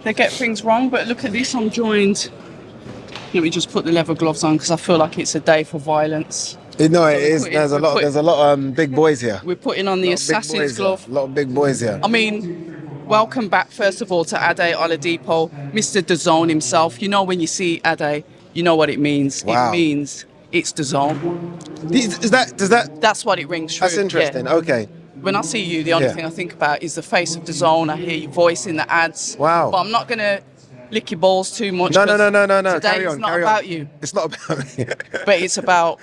they get things wrong. But look at this, I'm joined. Let me just put the leather gloves on because I feel like it's a day for violence. No, it is. There's a lot of big boys here. We're putting on the assassin's glove. A lot of big boys here. I mean, welcome back, first of all, to Ade Oladipo, Mr. DAZN himself. You know, when you see Ade, you know what it means. Wow. It means it's DAZN. That's what it rings true. That's interesting. Yeah. Okay. When I see you, the only thing I think about is the face of DAZN. I hear your voice in the ads. Wow. But I'm not going to lick your balls too much. No. Today Carry on. it's not about you. It's not about me. But it's about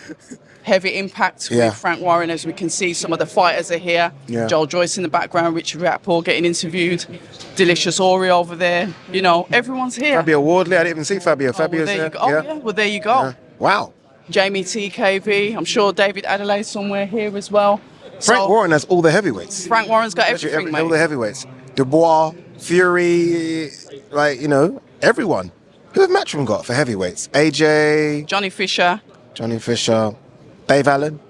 heavy impact with Frank Warren. As we can see, some of the fighters are here. Yeah. Joel Joyce in the background, Richard Riakporhe getting interviewed, Delicious Ori over there. You know, everyone's here. Fabio Wardley, I didn't even see Fabio. Fabio's there there. you go. Oh, yeah. Well, there you go. Wow. Jamie TKV. I'm sure David Adelaide somewhere here as well. Frank Warren has all the heavyweights. Frank Warren's got everything, mate. All the heavyweights. Dubois, Fury, like, you know, everyone. Who have Matchroom got for heavyweights? AJ, Johnny Fisher, Dave Allen.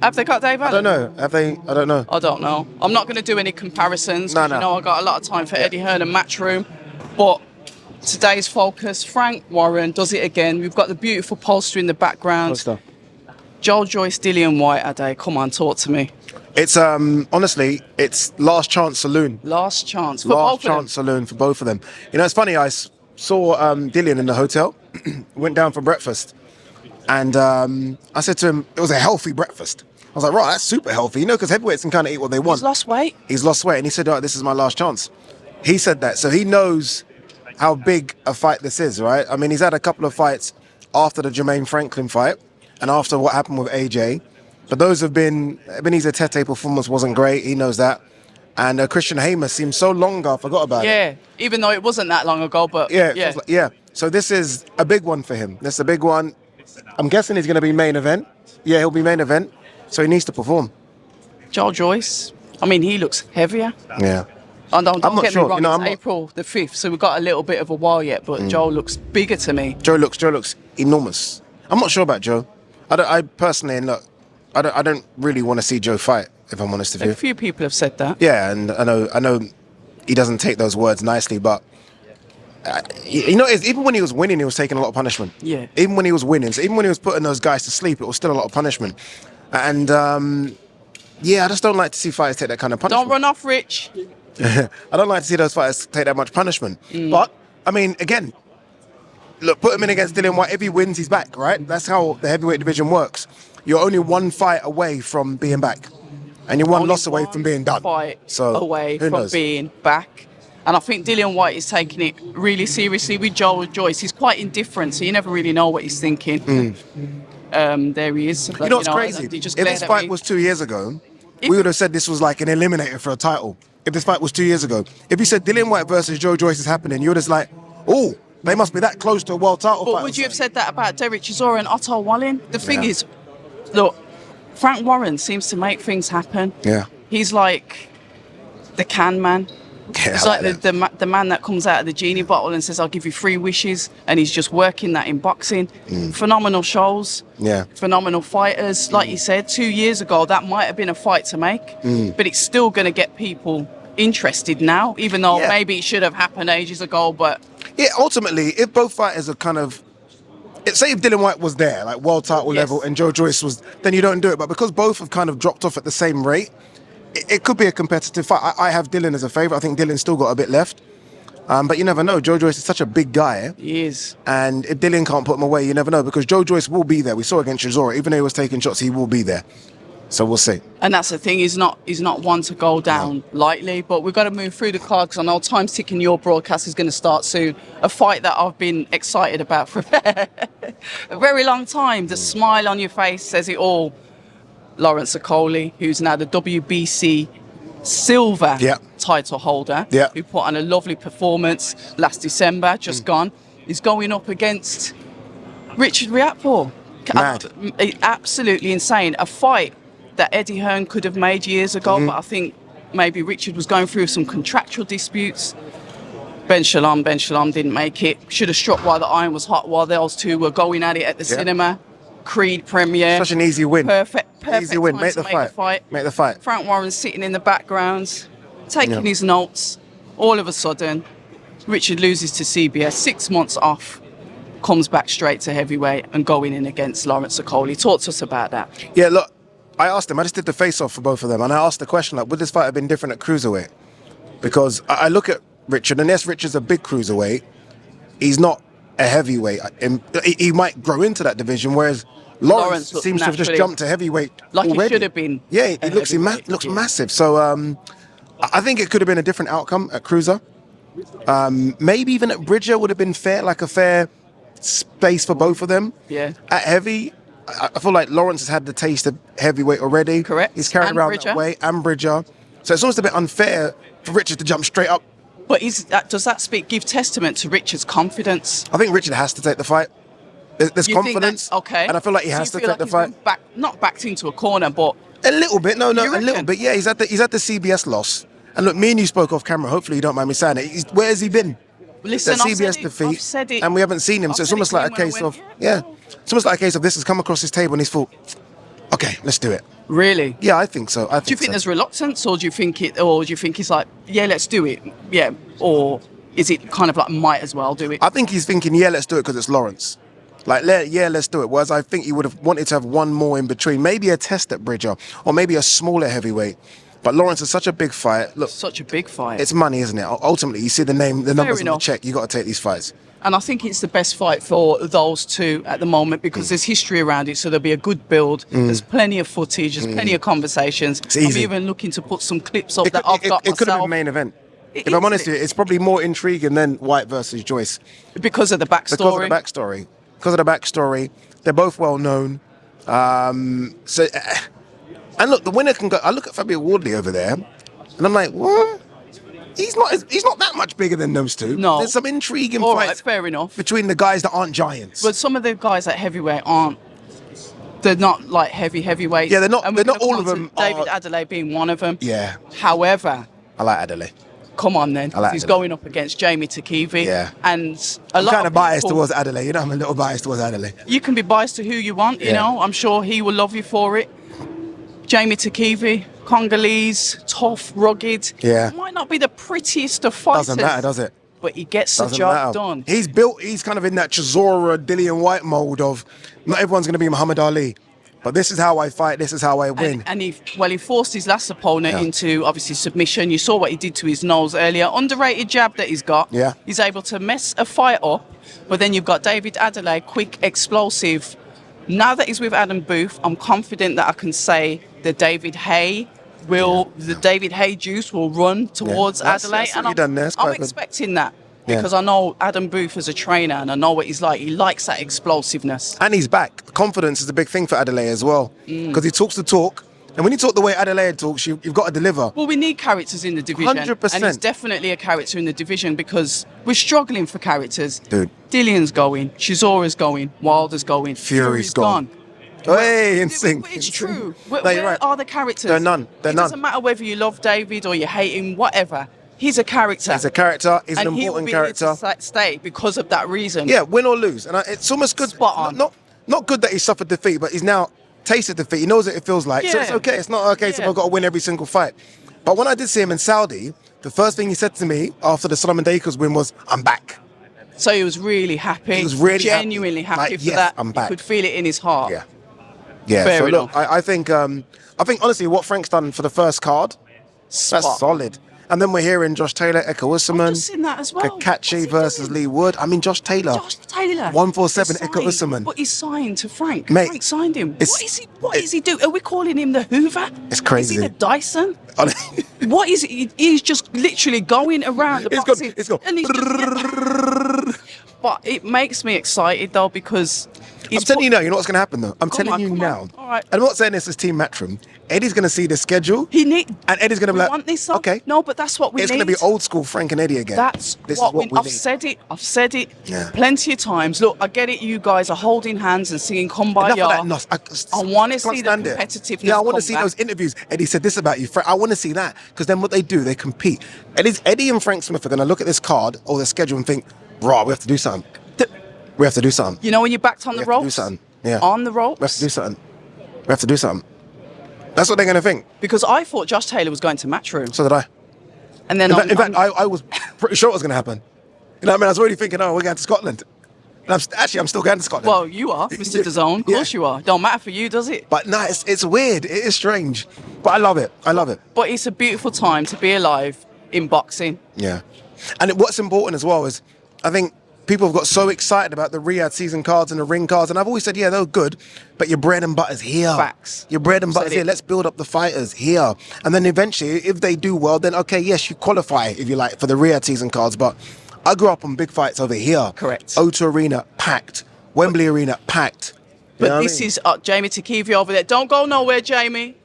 Have they got Dave Allen? I don't know. Have they? I don't know. I don't know. I'm not going to do any comparisons. No. You know, I got a lot of time for Eddie Hearn and Matchroom. But today's focus, Frank Warren does it again. We've got the beautiful poster in the background. Joel Joyce, Dillian Whyte, Ade. Come on, talk to me. It's honestly, it's last chance saloon. Last chance for last both chance of them. saloon for both of them. You know, it's funny. I saw Dillian in the hotel. Went down for breakfast, and I said to him, it was a healthy breakfast. I was like, right, that's super healthy. You know, because heavyweights can kind of eat what they want. He's lost weight. He's lost weight, and he said, "All right, this is my last chance." He said that, so he knows how big a fight this is, right? I mean, he's had a couple of fights after the Jermaine Franklin fight and after what happened with AJ. But those have been, Ebenezer Tete performance wasn't great. He knows that. And Christian Hamer seems so long ago, I forgot about it. Yeah, even though it wasn't that long ago, but yeah. So this is a big one for him. This is a big one. I'm guessing he's going to be main event. Yeah, he'll be main event. So he needs to perform. Joel Joyce, I mean, he looks heavier. Yeah. And don't I'm not get sure. me wrong, You know, it's April the 5th, so we've got a little bit of a while yet, but Joel looks bigger to me. Joe looks enormous. I'm not sure about Joe. I personally, look, I don't really want to see Joe fight, if I'm honest with you. A few people have said that. Yeah, and I know he doesn't take those words nicely, but you know, even when he was winning, he was taking a lot of punishment. Yeah. Even when he was winning, so even when he was putting those guys to sleep, it was still a lot of punishment. And yeah, I just don't like to see fighters take that kind of punishment. Don't run off, Rich. I don't like to see those fighters take that much punishment. But I mean, again, look, put him in against Dillian Whyte. If he wins, he's back, right? That's how the heavyweight division works. You're only one fight away from being back, and you're one loss away from being done. Away from being back. And I think Dillian Whyte is taking it really seriously with Joel Joyce. He's quite indifferent, so you never really know what he's thinking. There he is. You know what's crazy? If this fight was 2 years ago, we would have said this was like an eliminator for a title. If this fight was 2 years ago, if you said Dillian Whyte versus Joe Joyce is happening, you would have like, oh, they must be that close to a world title fight. But would you have said that about Derek Chisora and Otto Wallin? The thing is, look, Frank Warren seems to make things happen. Yeah. He's like the can man. Yeah, It's like the man that comes out of the genie bottle and says, I'll give you 3 wishes. And he's just working that in boxing. Phenomenal shows. Yeah. Phenomenal fighters. Like you said, 2 years ago, that might have been a fight to make. But it's still going to get people interested now, even though maybe it should have happened ages ago. But yeah, ultimately, if both fighters are kind of, say if Dillian Whyte was there, like world title level, and Joe Joyce was, then you don't do it. But because both have kind of dropped off at the same rate, it could be a competitive fight. I have Dillian as a favourite. I think Dillian's still got a bit left. But you never know. Joe Joyce is such a big guy. He is. And if Dillian can't put him away, you never know. Because Joe Joyce will be there. We saw against Chisora. Even though he was taking shots, he will be there. So we'll see. And that's the thing. He's not one to go down lightly. But we've got to move through the card because I know time's ticking. Your broadcast is going to start soon. A fight that I've been excited about for a very long time. The smile on your face says it all. Lawrence Okolie, who's now the WBC silver title holder, who put on a lovely performance last December, just gone, is going up against Richard Riakporhe. Absolutely insane. A fight that Eddie Hearn could have made years ago, but I think maybe Richard was going through some contractual disputes. Ben Shalom didn't make it. Should have struck while the iron was hot, while those two were going at it at the cinema. Creed premiere. Such an easy win. Perfect easy win. time Make to the fight. Make the fight. Frank Warren sitting in the background, taking his notes. All of a sudden, Richard loses to CBS, 6 months off, comes back straight to heavyweight and going in against Lawrence Okolie. Talk to us about that. Yeah, look, I asked him, I just did the face-off for both of them, and I asked the question, like, would this fight have been different at cruiserweight? Because I look at Richard, and yes, Richard's a big cruiserweight. He's not a heavyweight. He might grow into that division, whereas Lawrence seems to have just jumped to heavyweight like already. He should have been. Yeah, he looks massive. So I think it could have been a different outcome at cruiser. Maybe even at Bridger would have been fair, like a fair space for both of them. Yeah. At heavy, I feel like Lawrence has had the taste of heavyweight already. Correct. He's carried around that weight, and Bridger. So it's almost a bit unfair for Richard to jump straight up. But does that give testament to Richard's confidence? I think Richard has to take the fight. There's You confidence. Okay. And I feel like he has to take the fight. Not backed into a corner, but a little bit. No, You a little reckon? bit. Yeah, he's at the CBS loss. And look, me and you spoke off camera. Hopefully you don't mind me saying it. Where has he been? listen, That I've CBS said defeat, I've said it. and we haven't seen him. So it's almost like a case of it's almost like a case of this has come across his table and he's thought, okay, let's do it. Really? Yeah, I think so. Do you think there's reluctance, or do you think he's like, yeah, let's do it, yeah, or is it kind of like might as well do it? I think he's thinking, yeah, let's do it because it's Lawrence. Like, let's do it. Whereas I think he would have wanted to have one more in between, maybe a test at Bridger, or maybe a smaller heavyweight. But Lawrence is such a big fight. Look, such a big fight. it's money, isn't it? Ultimately, you see the numbers on the enough. check. You got to take these fights. And I think it's the best fight for those two at the moment because there's history around it, so there'll be a good build. There's plenty of footage, there's plenty of conversations. It's easy. I'm even looking to put some clips up that I've got It could have been myself main event. If I'm honest with you, it's probably more intriguing than White versus Joyce. because of the backstory. Because of the backstory. They're both well known. And look, the winner can go. I look at Fabio Wardley over there, and I'm like, what? He's not that much bigger than those two. No. There's some intriguing All right, fights fair enough. between the guys that aren't giants. But some of the guys at heavyweight aren't. They're not like heavyweights. Yeah, they're not- And we're they're not gonna all of come to them David are- Adelaide being one of them. Yeah. However, I like Adelaide. come on then, I like he's Adelaide. going up against Jamie Takivi. Yeah. And a I'm lot kind of biased people- towards Adelaide. You know, I'm a little biased towards Adelaide. You can be biased to who you want, you Yeah. know. I'm sure he will love you for it. Jamie Takivi, Congolese, tough, rugged. Yeah. Might not be the prettiest of fighters. Doesn't matter, does it? But he gets the Doesn't job matter. done. He's kind of in that Chisora, Dillian White mold of not everyone's going to be Muhammad Ali. But this is how I fight, this is how I win. And he forced his last opponent Yeah. into obviously submission. You saw what he did to his nose earlier. Underrated jab that he's got. Yeah. He's able to mess a fight up. But then you've got David Adelaide, quick, explosive. Now that he's with Adam Booth, I'm confident that I can say the David Hay juice will run towards That's Adelaide. what you've done there. It's I'm quite good. expecting that. Yeah. Because I know Adam Booth as a trainer and I know what he's like. He likes that explosiveness. And he's back. Confidence is a big thing for Adelaide as well. Because he talks the talk. And when you talk the way Adelaide talks, you've got to deliver. Well, we need characters in the division. 100%. And he's definitely a character in the division because we're struggling for characters. Dude. Dillian's going, Chisora's going, Wilder's going, Fury's gone. Hey, in sync. It's true. No, Where you're right. are the characters? They're none. They're It none. doesn't matter whether you love David or you hate him, whatever. He's a character. He's a character. He's an and he will important be character. here to stay because of that reason. Yeah, win or lose. And it's almost good. Spot on. Not good that he suffered defeat, but he's now tasted defeat. He knows what it feels like. So Yeah. it's okay. It's not a case of Yeah. I've got to win every single fight. But when I did see him in Saudi, the first thing he said to me after the Solomon Dakers win was, I'm back. So he was really happy. He was really genuinely happy. happy Like, for yes, that. I'm back. You could feel it in his heart. Yeah. Yeah. Fair so enough. look, I think honestly what Frank's done for the first card, Spot. that's solid. And then we're hearing Josh Taylor, Eko I've Usman, just seen that as well. What's Kakachi he versus doing? Lee Wood. I mean, Josh Taylor. Josh Taylor. 147 He's Eko signed, Usman. But he's signed to Frank. Mate, Frank signed him. it's- What is he doing? Are we calling him the Hoover? It's crazy. Is he the Dyson? What is it? He's just literally going around the It's boxing. gone. It's gone. And he's but it makes me excited though because I'm telling you now, you know what's going to happen though? I'm telling you come now. on. All right. I'm not saying this as Team Matchroom. Eddie's going to see the schedule. And Eddie's going to be like, want this song? okay. No, but that's what we It's need. going to be old school Frank and Eddie again. This is what we I've need. said it. I've said it Yeah. plenty of times. Look, I get it. You guys are holding hands and singing "Kumbaya." Enough of that nos- I want to can't see the stand it. competitiveness. Yeah, I want to come see back. those interviews. Eddie said this about you, Frank. I want to see that because then what they do, they compete. Eddie and Frank Smith are going to look at this card or the schedule and think, "Raw, we have to do something. We have to do something. You know when you're backed on We the have to do ropes? something. Yeah. On the ropes? We have to do something. We have to do something." That's what they're going to think. Because I thought Josh Taylor was going to Matchroom. So did I. And then In fact, I was pretty sure it was going to happen. You know what I mean? I was already thinking, oh, we're going to Scotland. And I'm still going to Scotland. Well, you are, Mr. Dazn. Of course you are. Don't matter for you, does it? But no, it's weird. It is strange. But I love it. I love it. But it's a beautiful time to be alive in boxing. Yeah. And what's important as well is, I think people have got so excited about the Riyadh season cards and the ring cards. And I've always said, yeah, they're good. But your bread and butter's here. Facts. Your bread and butter's here. Let's build up the fighters here. And then eventually, if they do well, then okay, yes, you qualify, if you like, for the Riyadh season cards. But I grew up on big fights over here. Correct. O2 Arena, packed. Wembley Arena, packed. But this is Jamie Takivi over there. Don't go nowhere, Jamie.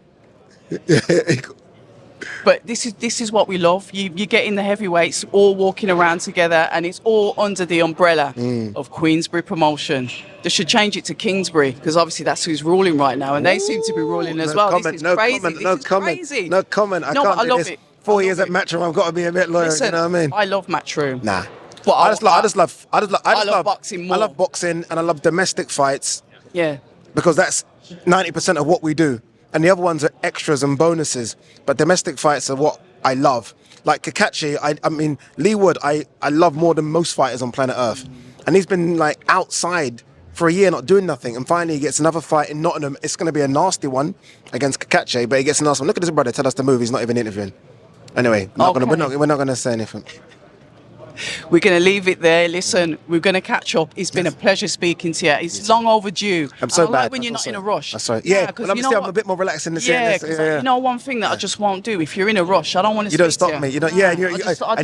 But this is what we love. You get in the heavyweights all walking around together, and it's all under the umbrella of Queensberry Promotion. They should change it to Kingsbury, because obviously that's who's ruling right now, and they seem to be ruling as well. Comment, this is no crazy. comment, this no is comment, crazy. no comment. I No, can't but I do love this. it. 4 years at Matchroom, I've got to be a bit loyal. Listen, you know what I mean? I love Matchroom. Nah. But I love boxing more. I love boxing and I love domestic fights. Yeah. Because that's 90% of what we do. And the other ones are extras and bonuses. But domestic fights are what I love. Like Kakashi, I mean, Lee Wood, I love more than most fighters on planet Earth. And he's been like outside for a year not doing nothing. And finally he gets another fight in Nottingham. It's going to be a nasty one against Kakashi, but he gets a nasty one. Look at this brother, tell us to move. He's not even interviewing. Anyway, we're not going to say anything. We're going to leave it there. Listen, we're going to catch up. It's been a pleasure speaking to you. It's long overdue. I'm so bad. Like when you're not in a rush. That's right. Yeah, because well, obviously I'm a bit more relaxed in the because you know one thing that I just won't do. If you're in a rush, I don't want to. You don't stop me. You don't. Yeah, and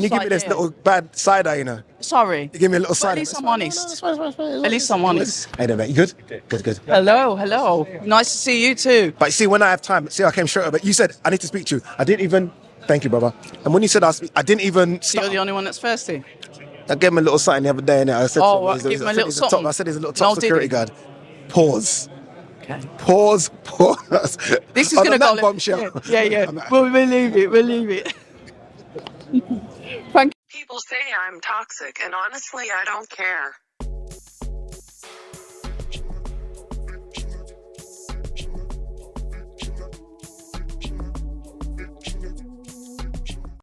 you give me this yeah. little bad side eye. You know. Sorry. You give me a little side eye. At least I'm honest. At least I'm honest. Hey there, mate. You good? Good. Hello. Nice to see you too. But see, when I have time, see, I came straight over. You said I need to speak to you. I didn't even. Thank you, brother. And when you said I didn't even. So you're the only one that's thirsty. I gave him a little something the other day, and I said, give him a little something. I said he's a little top security guard. Pause. Okay. Pause. This is going to go. Bombshell. Yeah. We'll leave it. Thank you. People say I'm toxic, and honestly, I don't care.